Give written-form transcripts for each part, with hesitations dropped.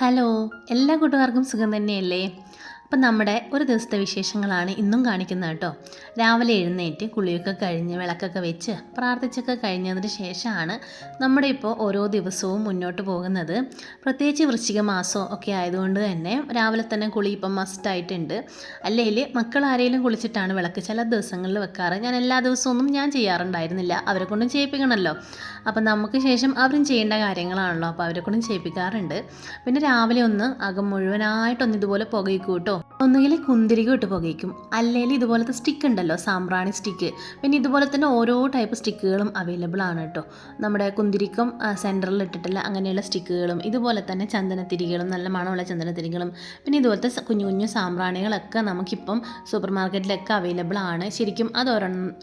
Hello, എല്ലാ കൂട്ടുകാർക്കും സുഖം തന്നെയല്ലേ? അപ്പം നമ്മുടെ ഒരു ദിവസത്തെ വിശേഷങ്ങളാണ് ഇന്നും കാണിക്കുന്നത് കേട്ടോ. രാവിലെ എഴുന്നേറ്റ് കുളിയൊക്കെ കഴിഞ്ഞ് വിളക്കൊക്കെ വെച്ച് പ്രാർത്ഥിച്ചൊക്കെ കഴിഞ്ഞതിന് ശേഷമാണ് നമ്മുടെ ഇപ്പോൾ ഓരോ ദിവസവും മുന്നോട്ട് പോകുന്നത്. പ്രത്യേകിച്ച് വൃശ്ചിക മാസം ഒക്കെ ആയതുകൊണ്ട് തന്നെ രാവിലെ തന്നെ കുളി ഇപ്പം മസ്റ്റായിട്ടുണ്ട്. അല്ലെങ്കിൽ മക്കൾ ആരെങ്കിലും കുളിച്ചിട്ടാണ് വിളക്ക് ചില ദിവസങ്ങളിൽ വെക്കാറ്. ഞാൻ എല്ലാ ദിവസമൊന്നും ഞാൻ ചെയ്യാറുണ്ടായിരുന്നില്ല, അവരെ കൊണ്ടും ചെയ്യിപ്പിക്കണമല്ലോ. അപ്പം നമുക്ക് ശേഷം അവരും ചെയ്യേണ്ട കാര്യങ്ങളാണല്ലോ, അപ്പോൾ അവരെ കൊണ്ടും ചെയ്യിപ്പിക്കാറുണ്ട്. പിന്നെ രാവിലെ ഒന്ന് അകം മുഴുവനായിട്ടൊന്ന് ഇതുപോലെ പുകയ്ക്കും കേട്ടോ. ഒന്നുകിൽ കുന്തിരിക ഇട്ട് പുകയ്ക്കും, അല്ലെങ്കിൽ ഇതുപോലത്തെ സ്റ്റിക്ക് ഉണ്ടല്ലോ, സാമ്പ്രാണി സ്റ്റിക്ക്. പിന്നെ ഇതുപോലെ തന്നെ ഓരോ ടൈപ്പ് സ്റ്റിക്കുകളും അവൈലബിൾ ആണ് കേട്ടോ. നമ്മുടെ കുന്തിരിക്കം സെൻറ്ററിൽ ഇട്ടിട്ടില്ല അങ്ങനെയുള്ള സ്റ്റിക്കുകളും, ഇതുപോലെ തന്നെ ചന്ദനത്തിരികളും, നല്ല മണമുള്ള ചന്ദനത്തിരികളും, പിന്നെ ഇതുപോലത്തെ കുഞ്ഞു കുഞ്ഞു സാമ്പ്രാണികളൊക്കെ നമുക്കിപ്പം സൂപ്പർ മാർക്കറ്റിലൊക്കെ അവൈലബിൾ ആണ്. ശരിക്കും അത്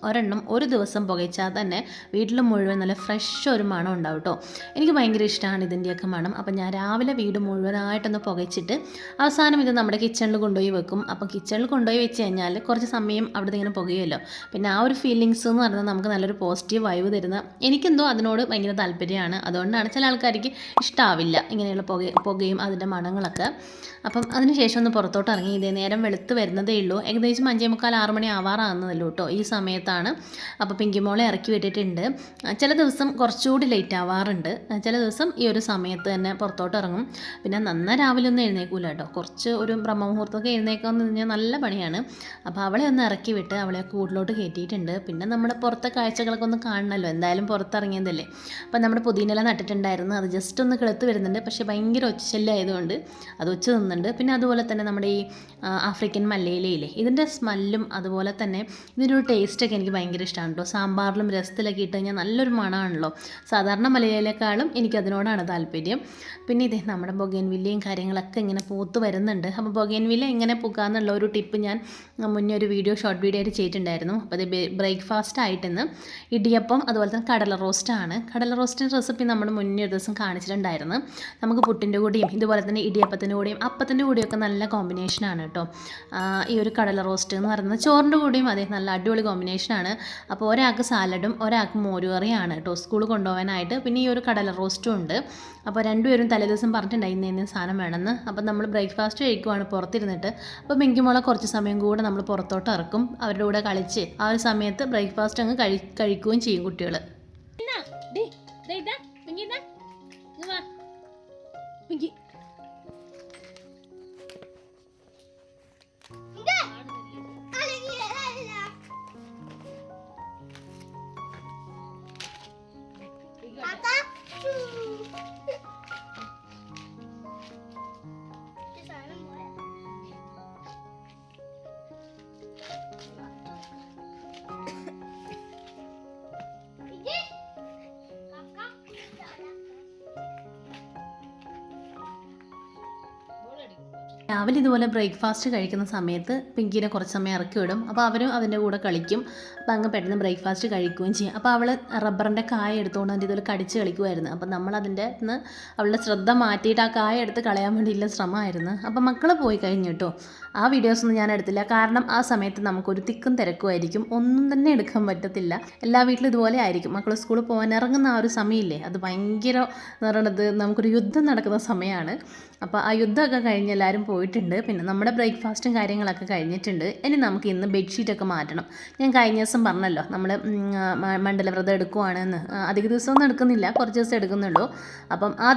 ഒരെണ്ണം ഒരു ദിവസം പുകച്ചാൽ തന്നെ വീട്ടിൽ മുഴുവൻ നല്ല ഫ്രഷ് ഒരു മണം ഉണ്ടാവും കേട്ടോ. എനിക്ക് ഭയങ്കര ഇഷ്ടമാണ് ഇതിൻ്റെയൊക്കെ മണം. അപ്പം ഞാൻ രാവിലെ വീട് മുഴുവനായിട്ടൊന്ന് പുകച്ചിട്ട് അവസാനം ഇത് നമ്മുടെ കിച്ചണിൽ കൊണ്ടുപോയി വെക്കും. അപ്പോൾ കിച്ചണിൽ കൊണ്ടുപോയി വെച്ച് കഴിഞ്ഞാൽ കുറച്ച് സമയം അവിടെ ഇങ്ങനെ പുകയുമല്ലോ. പിന്നെ ആ ഒരു ഫീലിങ്സ് എന്ന് പറയുന്നത് നമുക്ക് നല്ലൊരു പോസിറ്റീവ് വൈബ് തരുന്ന, എനിക്കെന്തോ അതിനോട് ഭയങ്കര താല്പര്യമാണ്. അതുകൊണ്ടാണ് ചില ആൾക്കാർക്ക് ഇഷ്ടമാവില്ല ഇങ്ങനെയുള്ള പുകയും അതിൻ്റെ മണങ്ങളൊക്കെ. അപ്പം അതിന് ശേഷം ഒന്ന് പുറത്തോട്ട് ഇറങ്ങി. ഇതേ നേരം വെളുത്ത് വരുന്നതേ ഉള്ളൂ, ഏകദേശം 5:45-6 മണി ആവാറാകുന്നതല്ലോ കേട്ടോ ഈ സമയത്താണ്. അപ്പോൾ പിങ്കിമോളെ ഇറക്കി വിട്ടിട്ടുണ്ട്. ചില ദിവസം കുറച്ചുകൂടി ലേറ്റ് ആവാറുണ്ട്, ചില ദിവസം ഈ ഒരു സമയത്ത് തന്നെ പുറത്തോട്ട് ഇറങ്ങും. പിന്നെ നന്നായി രാവിലെ ഒന്നും എഴുന്നേൽക്കില്ല കേട്ടോ, കുറച്ച് ഒരു ബ്രഹ്മമുഹൂർത്തമൊക്കെ എഴുന്നേക്കാമെന്ന് പറഞ്ഞാൽ നല്ല പണിയാണ്. അപ്പോൾ അവളെ ഒന്ന് ഇറക്കി വിട്ട് അവളെ കൂട്ടിലോട്ട് കയറ്റിയിട്ടുണ്ട്. പിന്നെ നമ്മുടെ പുറത്തെ കാഴ്ചകളൊക്കെ ഒന്ന് കാണണമല്ലോ, എന്തായാലും പുറത്തിറങ്ങിയതല്ലേ. അപ്പം നമ്മുടെ പുതിയനില നട്ടിട്ടുണ്ടായിരുന്നു, അത് ജസ്റ്റ് ഒന്ന് കിളുത്ത് വരുന്നുണ്ട്. പക്ഷേ ഭയങ്കര ഒച്ചശല്യമായതുകൊണ്ട് അത് ഒച്ച നിന്നുണ്ട്. പിന്നെ അതുപോലെ തന്നെ നമ്മുടെ ഈ ആഫ്രിക്കൻ മല്ലിയിലയില്ലേ, ഇതിൻ്റെ സ്മെല്ലും അതുപോലെ തന്നെ ഇതിനൊരു ടേസ്റ്റൊക്കെ എനിക്ക് ഭയങ്കര ഇഷ്ടമാണ് കേട്ടോ. സാമ്പാറിലും രസത്തിലൊക്കെ ഇട്ട് കഴിഞ്ഞാൽ നല്ലൊരു മണമാണല്ലോ. സാധാരണ മലയിലേക്കാളും എനിക്കതിനോടാണ് താല്പര്യം. പിന്നെ ഇതേ നമ്മുടെ ബൊഗൈൻവില്ലയും കാര്യങ്ങളൊക്കെ ഇങ്ങനെ പൂത്ത് വരുന്നുണ്ട്. അപ്പോൾ ബൊഗൈൻവില്ല ഇങ്ങനെ പൂക്കാന്നുള്ള ഒരു ടിപ്പ് ഞാൻ മുന്നേ ഒരു ഷോർട്ട് വീഡിയോ ആയിട്ട് ചെയ്തിട്ടുണ്ടായിരുന്നു. അപ്പോൾ അത് ബ്രേക്ക്ഫാസ്റ്റ് ആയിട്ടിന്ന് ഇടിയപ്പം അതുപോലെ തന്നെ കടല റോസ്റ്റാണ്. കടല റോസ്റ്റിൻ്റെ റെസിപ്പി നമ്മൾ മുന്നേ ഒരു ദിവസം കാണിച്ചിട്ടുണ്ടായിരുന്നു. നമുക്ക് പുട്ടിൻ്റെ കൂടിയും ഇതുപോലെ തന്നെ ഇടിയപ്പത്തിൻ്റെ കൂടിയും അപ്പത്തിൻ്റെ കൂടിയൊക്കെ നല്ല കോമ്പിനേഷനാണ് കേട്ടോ ഈ ഒരു കടല റോസ്റ്റ് എന്ന് പറയുന്നത്. ചോറിൻ്റെ കൂടിയും അതേ നല്ല അടിപൊളി കോമ്പിനേഷനാണ്. അപ്പോൾ ഒരാൾക്ക് സാലഡും ഒരാൾക്ക് മോരുകറിയാണ് കേട്ടോ സ്കൂളിൽ കൊണ്ടുപോകാനായിട്ട്. പിന്നെ ഈ ഒരു കടല റോസ്റ്റും ഉണ്ട്. അപ്പോൾ രണ്ടുപേരും തലേദിവസം പറഞ്ഞിട്ടുണ്ടായി ഇന്ന സാധനം വേണമെന്ന്. അപ്പം നമ്മൾ ബ്രേക്ക്ഫാസ്റ്റ് കഴിക്കുവാണ് പുറത്തിരുന്നിട്ട്. അപ്പോൾ മിങ്കിമോളെ കുറച്ച് സമയം കൂടെ നമ്മൾ പുറത്തോട്ട് ഇറക്കും, അവരുടെ കൂടെ കളിച്ച് ആ ഒരു സമയത്ത് ബ്രേക്ക്ഫാസ്റ്റ് അങ്ങ് കഴിക്കുകയും ചെയ്യും കുട്ടികൾ. രാവിലെ ഇതുപോലെ ബ്രേക്ക്ഫാസ്റ്റ് കഴിക്കുന്ന സമയത്ത് പിങ്കിനെ കുറച്ച് സമയം ഇറക്കി വിടും. അപ്പോൾ അവരും അതിൻ്റെ കൂടെ കളിക്കും. അപ്പോൾ അങ്ങ് പെട്ടെന്ന് ബ്രേക്ക്ഫാസ്റ്റ് കഴിക്കുകയും ചെയ്യും. അപ്പോൾ അവൾ റബ്ബറിൻ്റെ കായ എടുത്തുകൊണ്ട് അതിൻ്റെ ഇതുപോലെ കടിച്ച് കളിക്കുമായിരുന്നു. അപ്പോൾ നമ്മൾ അതിൻ്റെ അവളുടെ ശ്രദ്ധ മാറ്റിയിട്ട് ആ കായ എടുത്ത് കളയാൻ വേണ്ടിയുള്ള ശ്രമമായിരുന്നു. അപ്പോൾ മക്കൾ പോയി കഴിഞ്ഞു കേട്ടോ. ആ വീഡിയോസൊന്നും ഞാൻ എടുത്തില്ല, കാരണം ആ സമയത്ത് നമുക്കൊരു തിക്കും തിരക്കുമായിരിക്കും, ഒന്നും തന്നെ എടുക്കാൻ പറ്റത്തില്ല. എല്ലാ വീട്ടിലും ഇതുപോലെ ആയിരിക്കും. മക്കൾ സ്കൂളിൽ പോകാൻ ഇറങ്ങുന്ന ആ ഒരു സമയമില്ലേ, അത് ഭയങ്കര എന്ന് പറയുന്നത് നമുക്കൊരു യുദ്ധം നടക്കുന്ന സമയമാണ്. അപ്പോൾ ആ യുദ്ധമൊക്കെ കഴിഞ്ഞ് എല്ലാവരും പോയിട്ടുണ്ട്. പിന്നെ നമ്മുടെ ബ്രേക്ക്ഫാസ്റ്റും കാര്യങ്ങളൊക്കെ കഴിഞ്ഞിട്ടുണ്ട്. ഇനി നമുക്ക് ഇന്ന് ബെഡ്ഷീറ്റൊക്കെ മാറ്റണം. ഞാൻ കഴിഞ്ഞ ദിവസം പറഞ്ഞല്ലോ നമ്മൾ മണ്ഡലവ്രതം എടുക്കുവാണെന്ന്. അധിക ദിവസമൊന്നും എടുക്കുന്നില്ല, കുറച്ച് ദിവസം എടുക്കുന്നുള്ളൂ. അപ്പം ആ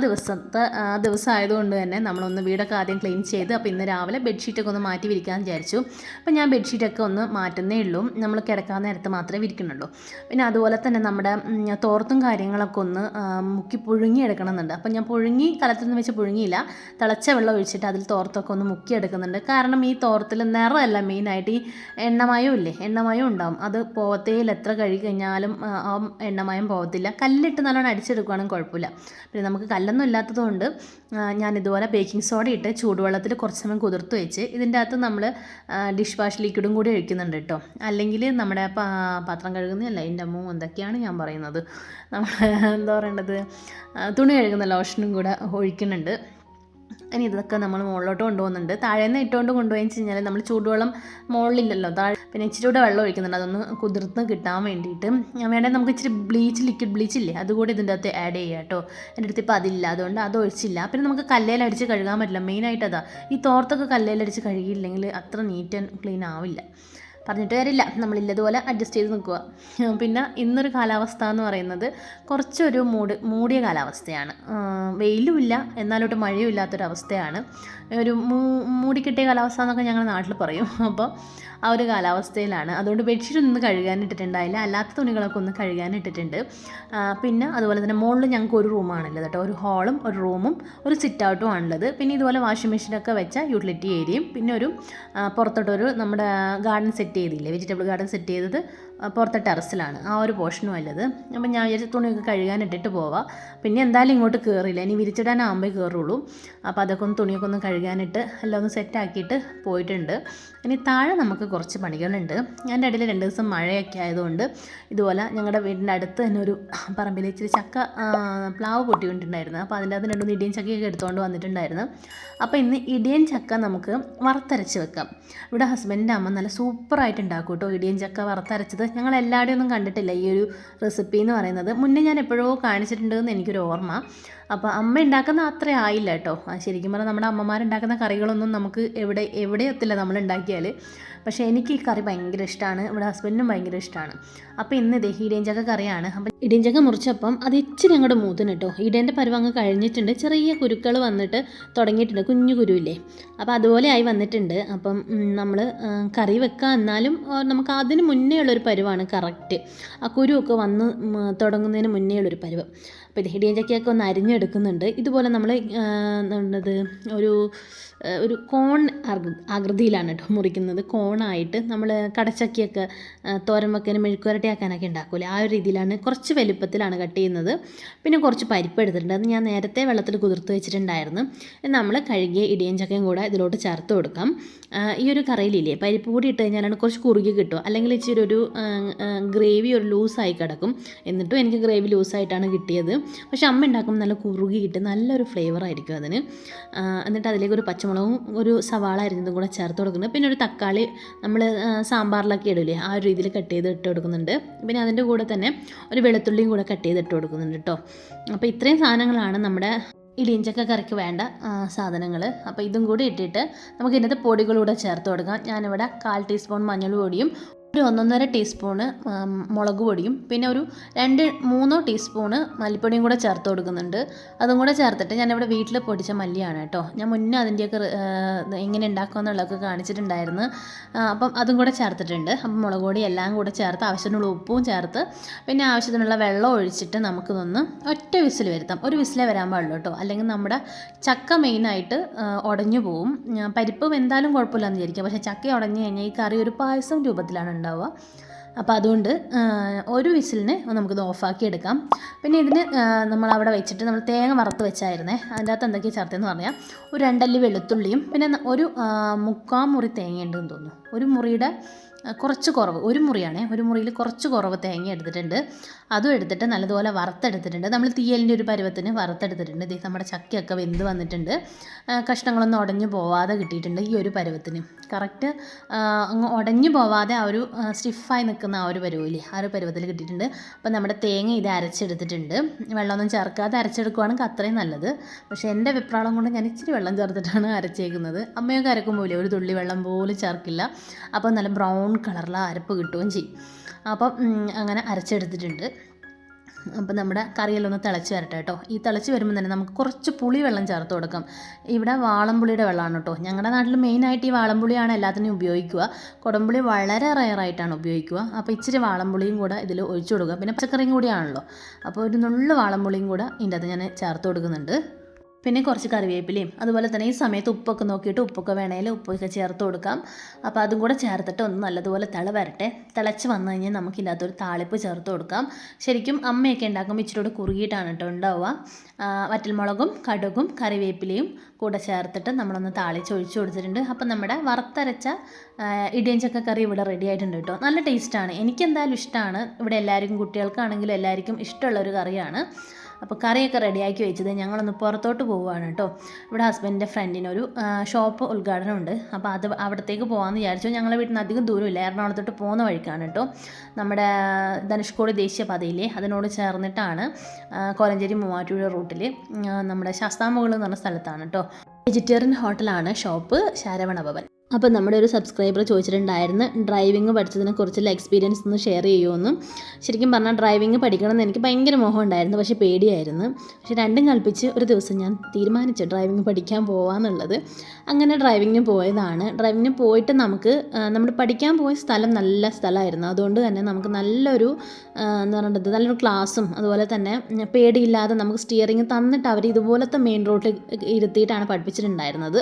ദിവസം ആയതുകൊണ്ട് തന്നെ നമ്മളൊന്ന് വീടൊക്കെ ആദ്യം ക്ലീൻ ചെയ്ത് അപ്പോൾ ഇന്ന് രാവിലെ ബെഡ്ഷീറ്റൊക്കെ ഒന്ന് മാറ്റി വിരിക്കാൻ വിചാരിച്ചു. അപ്പോൾ ഞാൻ ബെഡ്ഷീറ്റൊക്കെ ഒന്ന് മാറ്റുന്നേ ഉള്ളൂ, നമ്മൾ കിടക്കാൻ നേരത്ത് മാത്രമേ വിരിക്കുന്നുള്ളൂ. പിന്നെ അതുപോലെ തന്നെ നമ്മുടെ തോർത്തും കാര്യങ്ങളൊക്കെ ഒന്ന് മുക്കി പുഴുങ്ങിയെടുക്കണമെന്നുണ്ട്. അപ്പം ഞാൻ കലത്തിൽ നിന്ന് വെച്ച് പുഴുങ്ങിയില്ല, തിളച്ച വെള്ളം ഒഴിച്ചിട്ട് അതിൽ തോർത്തൊക്കെ ഒന്ന് മുക്കിയെടുക്കുന്നുണ്ട്. കാരണം ഈ തോർത്തിൽ നിറമല്ല മെയിനായിട്ട്, ഈ എണ്ണമയം ഇല്ലേ, എണ്ണമയം ഉണ്ടാവും. അത് പോവത്തേയിൽ എത്ര കഴുകി കഴിഞ്ഞാലും ആ എണ്ണമയം പോകത്തില്ല. കല്ലിട്ട് നല്ലോണം അടിച്ചെടുക്കുകയാണെങ്കിൽ കുഴപ്പമില്ല. പിന്നെ നമുക്ക് കല്ലൊന്നും ഇല്ലാത്തതുകൊണ്ട് ഞാൻ ഇതുപോലെ ബേക്കിംഗ് സോഡ ഇട്ട് ചൂടുവെള്ളത്തിൽ കുറച്ച് സമയം കുതിർത്ത് വെച്ച് ഇതിൻ്റെ അകത്ത് നമ്മൾ ഡിഷ് വാഷ് ലിക്വിഡും കൂടി ഒഴിക്കുന്നുണ്ട് കേട്ടോ. അല്ലെങ്കിൽ നമ്മുടെ പാത്രം കഴുകുന്നതല്ല, എൻ്റെ അമ്മ എന്തൊക്കെയാണ് ഞാൻ പറയുന്നത്, നമ്മൾ എന്താ പറയേണ്ടത്, തുണി കഴുകുന്ന ലോഷനും കൂടെ ഒഴിക്കുന്നുണ്ട്. ഇനി ഇതൊക്കെ നമ്മൾ മുകളിലോട്ട് കൊണ്ടുപോകുന്നുണ്ട്. താഴേന്ന് ഇട്ടുകൊണ്ട് കൊണ്ടുപോയെന്ന് വെച്ച് കഴിഞ്ഞാൽ നമ്മൾ ചൂടുവെള്ളം മുകളിലില്ലല്ലോ, താഴെ പിന്നെ ഇച്ചിരി കൂടെ വെള്ളം ഒഴിക്കുന്നുണ്ട്, അതൊന്ന് കുതിർന്ന് കിട്ടാൻ വേണ്ടിയിട്ട്. വേണമെങ്കിൽ നമുക്ക് ഇച്ചിരി ലിക്വിഡ് ബ്ലീച്ച് ഇല്ലേ, അതുകൂടി ഇതിൻ്റെ അകത്ത് ആഡ് ചെയ്യാം കേട്ടോ. എൻ്റെ അടുത്ത് ഇപ്പോൾ അതില്ല, അതുകൊണ്ട് അത് ഒഴിച്ചില്ല. പിന്നെ നമുക്ക് കല്ലേലടിച്ച് കഴുകാൻ പറ്റില്ല, മെയിനായിട്ട് അതാ. ഈ തോർത്തൊക്കെ കല്ലേലടിച്ച് കഴുകിയില്ലെങ്കിൽ അത്ര നീറ്റ് ആൻഡ് ക്ലീൻ ആവില്ല. പറഞ്ഞിട്ട് കാര്യമില്ല, നമ്മളില്ലതുപോലെ അഡ്ജസ്റ്റ് ചെയ്ത് നിൽക്കുക. പിന്നെ ഇന്നൊരു കാലാവസ്ഥ എന്ന് പറയുന്നത് കുറച്ചൊരു മൂടിയ കാലാവസ്ഥയാണ്. വെയിലുമില്ല എന്നാലോട്ട് മഴയും ഇല്ലാത്തൊരവസ്ഥയാണ്. ഒരു മൂടിക്കെട്ടിയ കാലാവസ്ഥ എന്നൊക്കെ ഞങ്ങളുടെ നാട്ടിൽ പറയും. അപ്പോൾ ആ ഒരു കാലാവസ്ഥയിലാണ്. അതുകൊണ്ട് ബെഡ്ഷീറ്റ് ഒന്ന് കഴുകാനിട്ടിട്ടുണ്ടായില്ല, അല്ലാത്ത തുണികളൊക്കെ ഒന്ന് കഴുകാനിട്ടിട്ടുണ്ട്. പിന്നെ അതുപോലെ തന്നെ മുകളിൽ ഞങ്ങൾക്ക് ഒരു റൂമാണുള്ളത് കേട്ടോ, ഒരു ഹാളും ഒരു റൂമും ഒരു സിറ്റ് ഔട്ടും ആണുള്ളത്. പിന്നെ ഇതുപോലെ വാഷിംഗ് മെഷീനൊക്കെ വെച്ച യൂട്ടിലിറ്റി ഏരിയയും, പിന്നെ ഒരു പുറത്തോട്ടൊരു നമ്മുടെ ഗാർഡൻ സെറ്റ് ചെയ്തില്ലേ, വെജിറ്റബിൾ ഗാർഡൻ സെറ്റ് ചെയ്തത് പുറത്തെ ടെറസിലാണ്, ആ ഒരു പോർഷനും അല്ലത്. അപ്പം ഞാൻ വിചാരിച്ച തുണിയൊക്കെ കഴുകാനിട്ടിട്ട് പോവാം. പിന്നെ എന്തായാലും ഇങ്ങോട്ട് കയറില്ല, ഇനി വിരിച്ചിടാനാകുമ്പോൾ കയറുള്ളൂ. അപ്പോൾ അതൊക്കെ ഒന്ന് തുണിയൊക്കെ ഒന്ന് കഴുകാനിട്ട് എല്ലാം ഒന്ന് സെറ്റാക്കിയിട്ട് പോയിട്ടുണ്ട്. ഇനി താഴെ നമുക്ക് കുറച്ച് പണികളുണ്ട്. എൻ്റെ ഇടയിൽ 2 ദിവസം മഴയൊക്കെ ആയതുകൊണ്ട് ഇതുപോലെ ഞങ്ങളുടെ വീടിൻ്റെ അടുത്ത് തന്നെ ഒരു പറമ്പിൽ ഇച്ചിരി ചക്ക പ്ലാവ് പൊട്ടിക്കൊണ്ടിട്ടുണ്ടായിരുന്നു. അപ്പോൾ അതിൻ്റെ അകത്ത് 2 ഇടിയൻ ചക്കയൊക്കെ എടുത്തുകൊണ്ട് വന്നിട്ടുണ്ടായിരുന്നു. അപ്പോൾ ഇന്ന് ഇടിയൻ ചക്ക നമുക്ക് വറുത്തരച്ച് വെക്കാം. ഇവിടെ ഹസ്ബൻഡിൻ്റെ അമ്മ നല്ല സൂപ്പറായിട്ട് ഉണ്ടാക്കും കേട്ടോ ഇടിയൻ ചക്ക വറുത്തരച്ചത്. ഞങ്ങൾ എല്ലാവരുടെയും ഒന്നും കണ്ടിട്ടില്ല ഈ ഒരു റെസിപ്പി എന്ന് പറയുന്നത്. മുന്നേ ഞാൻ എപ്പോഴോ കാണിച്ചിട്ടുണ്ടെന്ന് എനിക്കൊരു ഓർമ്മ. അപ്പോൾ അമ്മ ഉണ്ടാക്കുന്ന അത്ര ആയില്ല കേട്ടോ. ശരിക്കും പറഞ്ഞാൽ നമ്മുടെ അമ്മമാരുണ്ടാക്കുന്ന കറികളൊന്നും നമുക്ക് എവിടെ എത്തില്ല നമ്മൾ ഉണ്ടാക്കിയാൽ. പക്ഷേ എനിക്ക് ഈ കറി ഭയങ്കര ഇഷ്ടമാണ്, ഇവിടെ ഹസ്ബൻഡിനും ഭയങ്കര ഇഷ്ടമാണ്. അപ്പോൾ ഇന്ന് ഇതേ ഇടിയഞ്ചക്ക കറിയാണ്. അപ്പം ഇടിയഞ്ചക്ക മുറിച്ചപ്പം അത് ഇച്ചിരി അങ്ങോട്ട് മൂത്തിന് കേട്ടോ. ഇടേൻ്റെ പരുവം അങ്ങ് കഴിഞ്ഞിട്ടുണ്ട്, ചെറിയ കുരുക്കൾ വന്നിട്ട് തുടങ്ങിയിട്ടുണ്ട്, കുഞ്ഞു കുരുവില്ലേ, അപ്പോൾ അതുപോലെ ആയി വന്നിട്ടുണ്ട്. അപ്പം നമ്മൾ കറി വെക്കുക, എന്നാലും നമുക്ക് അതിന് മുന്നേ ഉള്ളൊരു പരുവാണ് കറക്റ്റ്. ആ കുരുവൊക്കെ വന്ന് തുടങ്ങുന്നതിന് മുന്നേ ഉള്ളൊരു പരുവം. അപ്പോൾ ഇത് ഇടിയഞ്ചക്കയൊക്കെ ഒന്ന് അരിഞ്ഞെടുക്കുന്നുണ്ട്. ഇതുപോലെ നമ്മൾ ഒരു കോൺ ആകൃതിയിലാണ് കേട്ടോ മുറിക്കുന്നത്. കോണായിട്ട് നമ്മൾ കടച്ചക്കയൊക്കെ തോരൻ വെക്കാനും മെഴുക്കുവരട്ടിയാക്കാനൊക്കെ ഉണ്ടാക്കൂലേ, ആ ഒരു രീതിയിലാണ്, കുറച്ച് വലുപ്പത്തിലാണ് കട്ട് ചെയ്യുന്നത്. പിന്നെ കുറച്ച് പരിപ്പ് എടുത്തിട്ടുണ്ട്, അത് ഞാൻ നേരത്തെ വെള്ളത്തിൽ കുതിർത്ത് വെച്ചിട്ടുണ്ടായിരുന്നു. നമ്മൾ കഴുകിയ ഇടിയൻ ചക്കയും കൂടെ ഇതിലോട്ട് ചേർത്ത് കൊടുക്കാം. ഈ ഒരു കറിയിലില്ലേ പരിപ്പ് കൂടി ഇട്ട് കഴിഞ്ഞാലാണ് കുറച്ച് കുറുകി കിട്ടുക, അല്ലെങ്കിൽ ഇച്ചിരി ഒരു ഗ്രേവി ഒരു ലൂസായി കിടക്കും. എന്നിട്ടും എനിക്ക് ഗ്രേവി ലൂസായിട്ടാണ് കിട്ടിയത്. പക്ഷെ അമ്മ ഉണ്ടാക്കുമ്പോൾ നല്ല കുറുകി കിട്ടും, നല്ലൊരു ഫ്ലേവർ ആയിരിക്കും അതിന്. എന്നിട്ട് അതിലേക്ക് ഒരു പച്ചമുളകും ഒരു സവാള അരിഞ്ഞതും കൂടെ ചേർത്ത് കൊടുക്കുന്നുണ്ട്. പിന്നെ ഒരു തക്കാളി നമ്മൾ സാമ്പാറിലൊക്കെ ഇടില്ലേ, ആ ഒരു രീതിയിൽ കട്ട് ചെയ്ത് ഇട്ട് കൊടുക്കുന്നുണ്ട്. പിന്നെ അതിൻ്റെ കൂടെ തന്നെ ഒരു വെളുത്തുള്ളിയും കൂടെ കട്ട് ചെയ്ത് ഇട്ട് കൊടുക്കുന്നുണ്ട് കേട്ടോ. അപ്പോൾ ഇത്രയും സാധനങ്ങളാണ് നമ്മുടെ ഇടിയഞ്ചക്ക കറിക്ക് വേണ്ട സാധനങ്ങൾ. അപ്പോൾ ഇതും കൂടി ഇട്ടിട്ട് നമുക്ക് ഇതിനകത്ത് പൊടികളൂടെ ചേർത്ത് കൊടുക്കാം. ഞാനിവിടെ 1/4 ടീസ്പൂൺ മഞ്ഞൾ പൊടിയും ഒരു 1.5 ടീസ്പൂണ് മുളക് പൊടിയും പിന്നെ ഒരു 2-3 ടീസ്പൂണ് മല്ലിപ്പൊടിയും കൂടെ ചേർത്ത് കൊടുക്കുന്നുണ്ട്. അതും കൂടെ ചേർത്തിട്ട് ഞാനിവിടെ വീട്ടിൽ പൊടിച്ച മല്ലിയാണ് കേട്ടോ. ഞാൻ മുന്നേ അതിൻ്റെയൊക്കെ എങ്ങനെ ഉണ്ടാക്കുക എന്നുള്ളതൊക്കെ കാണിച്ചിട്ടുണ്ടായിരുന്നു. അപ്പം അതും കൂടെ ചേർത്തിട്ടുണ്ട്. അപ്പം മുളക് പൊടി എല്ലാം കൂടെ ചേർത്ത് ആവശ്യത്തിനുള്ള ഉപ്പും ചേർത്ത് പിന്നെ ആവശ്യത്തിനുള്ള വെള്ളം ഒഴിച്ചിട്ട് നമുക്കിതൊന്ന് ഒറ്റ വിസിൽ വരുത്താം. ഒരു വിസിലേ വരാൻ പാടുള്ളൂ കേട്ടോ, അല്ലെങ്കിൽ നമ്മുടെ ചക്ക മെയിനായിട്ട് ഉടഞ്ഞു പോവും. പരിപ്പ് എന്തായാലും കുഴപ്പമില്ലാന്ന് വിചാരിക്കുക, പക്ഷേ ചക്ക ഉടഞ്ഞു കഴിഞ്ഞാൽ ഈ കറി ഒരു പായസം രൂപത്തിലാണ് ഉണ്ടാവുക. അപ്പോൾ അതുകൊണ്ട് ഒരു വിസിലിന് നമുക്കിത് ഓഫാക്കി എടുക്കാം. പിന്നെ ഇതിന് നമ്മളവിടെ വെച്ചിട്ട് നമ്മൾ തേങ്ങ വറുത്ത് വെച്ചായിരുന്നേ, അതിൻ്റെ അകത്ത് എന്തൊക്കെയാണ് ചേർത്തതെന്ന് പറഞ്ഞാൽ ഒരു 2 അല്ലി വെളുത്തുള്ളിയും പിന്നെ ഒരു 3/4 മുറി തേങ്ങയുണ്ടെന്ന് തോന്നുന്നു. ഒരു മുറിയുടെ കുറച്ച് കുറവ്, ഒരു മുറിയാണേ, ഒരു മുറിയിൽ കുറച്ച് കുറവ് തേങ്ങ എടുത്തിട്ടുണ്ട്. അതും എടുത്തിട്ട് നല്ലതുപോലെ വറുത്തെടുത്തിട്ടുണ്ട്. നമ്മൾ തീയലിൻ്റെ ഒരു പരുവത്തിന് വറുത്തെടുത്തിട്ടുണ്ട്. ഇത് നമ്മുടെ ചക്കയൊക്കെ വെന്ത് വന്നിട്ടുണ്ട്, കഷ്ണങ്ങളൊന്നും ഉടഞ്ഞു പോവാതെ കിട്ടിയിട്ടുണ്ട്. ഈ ഒരു പരുവത്തിന് കറക്റ്റ് അങ്ങ് ഉടഞ്ഞു പോവാതെ ആ ഒരു സ്റ്റിഫായി നിൽക്കുന്ന ആ ഒരു പരുവില്ലേ, ആ ഒരു പരുവത്തിൽ കിട്ടിയിട്ടുണ്ട്. അപ്പോൾ നമ്മുടെ തേങ്ങ ഇത് അരച്ചെടുത്തിട്ടുണ്ട്. വെള്ളമൊന്നും ചേർക്കാതെ അരച്ചെടുക്കുകയാണെങ്കിൽ അത്രയും നല്ലത്. പക്ഷേ എൻ്റെ വെപ്രാളം കൊണ്ട് ഞാൻ ഇച്ചിരി വെള്ളം ചേർത്തിട്ടാണ് അരച്ചേക്കുന്നത്. അമ്മയൊക്കെ അരക്കുമ്പോൾ ഒരു തുള്ളി വെള്ളം പോലും ചേർക്കില്ല. അപ്പോൾ നല്ല ബ്രൗൺ കളറിൽ അരപ്പ് കിട്ടുകയും ചെയ്യും. അപ്പം അങ്ങനെ അരച്ചെടുത്തിട്ടുണ്ട്. അപ്പം നമ്മുടെ കറിയെല്ലാം ഒന്ന് തിളച്ച് വരട്ടെ കേട്ടോ. ഈ തിളച്ച് വരുമ്പോൾ തന്നെ നമുക്ക് കുറച്ച് പുളി വെള്ളം ചേർത്ത് കൊടുക്കാം. ഇവിടെ വാളംപുളിയുടെ വെള്ളമാണ് കേട്ടോ. ഞങ്ങളുടെ നാട്ടിൽ മെയിനായിട്ട് ഈ വാളംപുളിയാണ് എല്ലാത്തിനും ഉപയോഗിക്കുക. കുടംപുളി വളരെ റയറായിട്ടാണ് ഉപയോഗിക്കുക. അപ്പോൾ ഇച്ചിരി വാളംപുളിയും കൂടെ ഇതിൽ ഒഴിച്ചു കൊടുക്കുക. പിന്നെ പച്ചക്കറിയും കൂടിയാണല്ലോ, അപ്പോൾ ഒരു നുള്ളു വാളംപുളിയും കൂടെ ഇതിൻ്റെ അത് ഞാൻ ചേർത്ത് കൊടുക്കുന്നുണ്ട്. പിന്നെ കുറച്ച് കറിവേപ്പിലയും അതുപോലെ തന്നെ ഈ സമയത്ത് ഉപ്പൊക്കെ നോക്കിയിട്ട് ഉപ്പൊക്കെ വേണേൽ ഉപ്പൊക്കെ ചേർത്ത് കൊടുക്കാം. അപ്പോൾ അതും കൂടെ ചേർത്തിട്ട് ഒന്ന് നല്ലതുപോലെ വരട്ടെ. തിളച്ച് വന്നു കഴിഞ്ഞാൽ നമുക്കില്ലാത്തൊരു താളിപ്പ് ചേർത്ത് കൊടുക്കാം. ശരിക്കും അമ്മയൊക്കെ ഉണ്ടാക്കുമ്പോൾ ഇച്ചിരി കുറുകിയിട്ടാണ് കേട്ടോ ഉണ്ടാവുക. വറ്റൽമുളകും കടുകും കറിവേപ്പിലയും കൂടെ ചേർത്തിട്ട് നമ്മളൊന്ന് താളിച്ച് ഒഴിച്ചു കൊടുത്തിട്ടുണ്ട്. അപ്പം നമ്മുടെ വറുത്തരച്ച ഇടിയൻ ചക്ക കറി ഇവിടെ റെഡി ആയിട്ടുണ്ട് കേട്ടോ. നല്ല ടേസ്റ്റാണ്, എനിക്കെന്തായാലും ഇഷ്ടമാണ്. ഇവിടെ എല്ലാവർക്കും കുട്ടികൾക്കാണെങ്കിലും എല്ലാവർക്കും ഇഷ്ടമുള്ളൊരു കറിയാണ്. അപ്പോൾ കറിയൊക്കെ റെഡിയാക്കി വെച്ചത് ഞങ്ങളൊന്ന് പുറത്തോട്ട് പോവുകയാണ് കേട്ടോ. ഇവിടെ ഹസ്ബൻഡിൻ്റെ ഫ്രണ്ടിനൊരു ഷോപ്പ് ഉദ്ഘാടനമുണ്ട്. അപ്പോൾ അവിടത്തേക്ക് പോകാമെന്ന് വിചാരിച്ചു. ഞങ്ങളുടെ വീട്ടിൽ നിന്ന് അധികം ദൂരമില്ല, എറണാകുളത്തോട്ട് പോകുന്ന വഴിക്കാണ് കേട്ടോ. നമ്മുടെ ധനുഷ്കോടി ദേശീയപാതയിലെ അതിനോട് ചേർന്നിട്ടാണ് കോലഞ്ചേരി മൂവാറ്റുപുഴ റൂട്ടിൽ നമ്മുടെ ശാസ്താംമുകൾ എന്ന് പറഞ്ഞ സ്ഥലത്താണ് കേട്ടോ. വെജിറ്റേറിയൻ ഹോട്ടലാണ് ഷോപ്പ്, ശരവണ ഭവൻ. അപ്പോൾ നമ്മുടെ ഒരു സബ്സ്ക്രൈബർ ചോദിച്ചിട്ടുണ്ടായിരുന്നു ഡ്രൈവിംഗ് പഠിച്ചതിനെ കുറിച്ചുള്ള എക്സ്പീരിയൻസ് ഒന്ന് ഷെയർ ചെയ്യുമെന്നും. ശരിക്കും പറഞ്ഞാൽ ഡ്രൈവിംഗ് പഠിക്കണമെന്ന് എനിക്ക് ഭയങ്കര മോഹം ഉണ്ടായിരുന്നു, പക്ഷേ പേടിയായിരുന്നു. പക്ഷേ രണ്ടും കൽപ്പിച്ച് ഒരു ദിവസം ഞാൻ തീരുമാനിച്ചു ഡ്രൈവിംഗ് പഠിക്കാൻ പോകാമെന്നുള്ളത്. അങ്ങനെ ഡ്രൈവിങ്ങിന് പോയതാണ്. ഡ്രൈവിങ്ങിന് പോയിട്ട് നമ്മൾ പഠിക്കാൻ പോയ സ്ഥലം നല്ല സ്ഥലമായിരുന്നു. അതുകൊണ്ട് തന്നെ നമുക്ക് നല്ലൊരു നല്ലൊരു ക്ലാസ്സും അതുപോലെ തന്നെ പേടിയില്ലാതെ നമുക്ക് സ്റ്റിയറിംഗ് തന്നിട്ട് അവർ ഇതുപോലത്തെ മെയിൻ റോഡിൽ ഇരുത്തിയിട്ടാണ് പഠിപ്പിച്ചിട്ടുണ്ടായിരുന്നത്.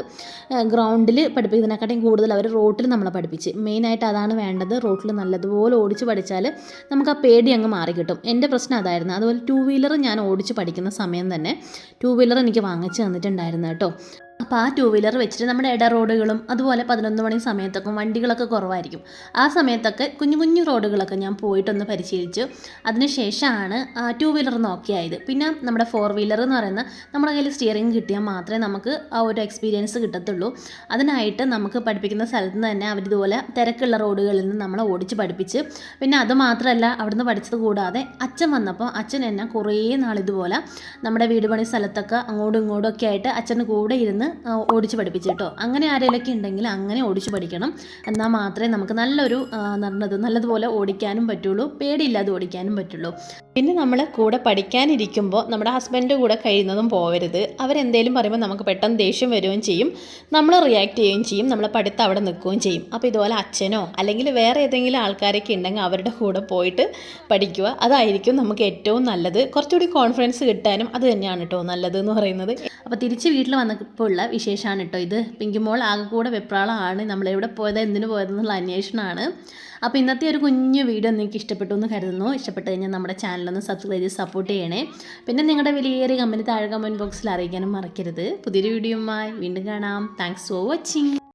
ഗ്രൗണ്ടിൽ പഠിപ്പിക്കുന്നതിനെക്കാട്ടും കൂടുതൽ അവർ റോട്ടിൽ നമ്മളെ പഠിപ്പിച്ച്. മെയിനായിട്ട് അതാണ് വേണ്ടത്. റോട്ടിൽ നല്ലതുപോലെ ഓടിച്ച് പഠിച്ചാൽ നമുക്ക് ആ പേടി അങ്ങ് മാറിക്കിട്ടും. എൻ്റെ പ്രശ്നം അതായിരുന്നു. അതുപോലെ 2 വീലർ ഞാൻ ഓടിച്ച് പഠിക്കുന്ന സമയം തന്നെ 2 വീലർ എനിക്ക് വാങ്ങിച്ച് തന്നിട്ടുണ്ടായിരുന്നു കേട്ടോ. അപ്പോൾ ആ 2 വീലർ വെച്ചിട്ട് നമ്മുടെ ഇട റോഡുകളും അതുപോലെ 11 മണി സമയത്തൊക്കെ വണ്ടികളൊക്കെ കുറവായിരിക്കും. ആ സമയത്തൊക്കെ കുഞ്ഞു കുഞ്ഞു റോഡുകളൊക്കെ ഞാൻ പോയിട്ടൊന്ന് പരിശീലിച്ചു. അതിനുശേഷമാണ് 2 വീലർ നോക്കിയായത്. പിന്നെ നമ്മുടെ 4 വീലർ എന്ന് പറയുന്ന നമ്മുടെ കയ്യിൽ സ്റ്റിയറിംഗ് കിട്ടിയാൽ മാത്രമേ നമുക്ക് ആ ഒരു എക്സ്പീരിയൻസ് കിട്ടത്തുള്ളൂ. അതിനായിട്ട് നമുക്ക് പഠിപ്പിക്കുന്ന സ്ഥലത്ത് നിന്ന് തന്നെ അവരിതുപോലെ തിരക്കുള്ള റോഡുകളിൽ നിന്ന് നമ്മളെ ഓടിച്ച് പഠിപ്പിച്ച്, പിന്നെ അത് മാത്രമല്ല അവിടുന്ന് പഠിച്ചത് കൂടാതെ അച്ഛൻ വന്നപ്പോൾ അച്ഛൻ എന്നെ കുറേ നാളിതുപോലെ നമ്മുടെ വീട് പണി സ്ഥലത്തൊക്കെ അങ്ങോട്ടും ഇങ്ങോട്ടും ഒക്കെ ആയിട്ട് അച്ഛന് കൂടെ ഇരുന്ന് ഓടിച്ച് പഠിപ്പിച്ചു കേട്ടോ. അങ്ങനെ ആരെങ്കിലൊക്കെ ഉണ്ടെങ്കിൽ അങ്ങനെ ഓടിച്ച് പഠിക്കണം. എന്നാൽ മാത്രമേ നമുക്ക് നല്ലതുപോലെ ഓടിക്കാനും പറ്റുള്ളൂ, പേടിയില്ലാതെ ഓടിക്കാനും പറ്റുള്ളൂ. പിന്നെ നമ്മൾ കൂടെ പഠിക്കാനിരിക്കുമ്പോൾ നമ്മുടെ ഹസ്ബൻഡ് കൂടെ കഴിയുന്നതും പോകരുത്. അവരെന്തേലും പറയുമ്പോൾ നമുക്ക് പെട്ടെന്ന് ദേഷ്യം വരികയും ചെയ്യും, നമ്മൾ റിയാക്ട് ചെയ്യുകയും ചെയ്യും, നമ്മളെ പഠിത്തം അവിടെ നിൽക്കുകയും ചെയ്യും. അപ്പോൾ ഇതുപോലെ അച്ഛനോ അല്ലെങ്കിൽ വേറെ ഏതെങ്കിലും ആൾക്കാരൊക്കെ ഉണ്ടെങ്കിൽ അവരുടെ കൂടെ പോയിട്ട് പഠിക്കുക. അതായിരിക്കും നമുക്ക് ഏറ്റവും നല്ലത്. കുറച്ചുകൂടി കോൺഫിഡൻസ് കിട്ടാനും അത് തന്നെയാണ് കേട്ടോ നല്ലതെന്ന് പറയുന്നത്. അപ്പോൾ തിരിച്ച് വീട്ടിൽ വന്നപ്പോൾ ഉള്ള വിശേഷമാണ് കേട്ടോ ഇത്. പിങ്കിമോൾ ആകെ കൂടെ വെപ്രാളമാണ്, നമ്മളെവിടെ പോയത് എന്തിനു പോയതെന്നുള്ള അന്വേഷണമാണ്. അപ്പോൾ ഇന്നത്തെ ഒരു കുഞ്ഞു വീഡിയോ നിങ്ങൾക്ക് ഇഷ്ടപ്പെട്ടു എന്ന് കരുതുന്നു. ഇഷ്ടപ്പെട്ട് കഴിഞ്ഞാൽ നമ്മുടെ ചാനലൊന്ന് സബ്സ്ക്രൈബ് ചെയ്ത് സപ്പോർട്ട് ചെയ്യണേ. പിന്നെ നിങ്ങളുടെ വലിയ കമൻറ്റ് താഴെ കമൻറ്റ് ബോക്സിൽ അറിയിക്കാനും മറക്കരുത്. പുതിയൊരു വീഡിയോയുമായി വീണ്ടും കാണാം. Thanks for watching.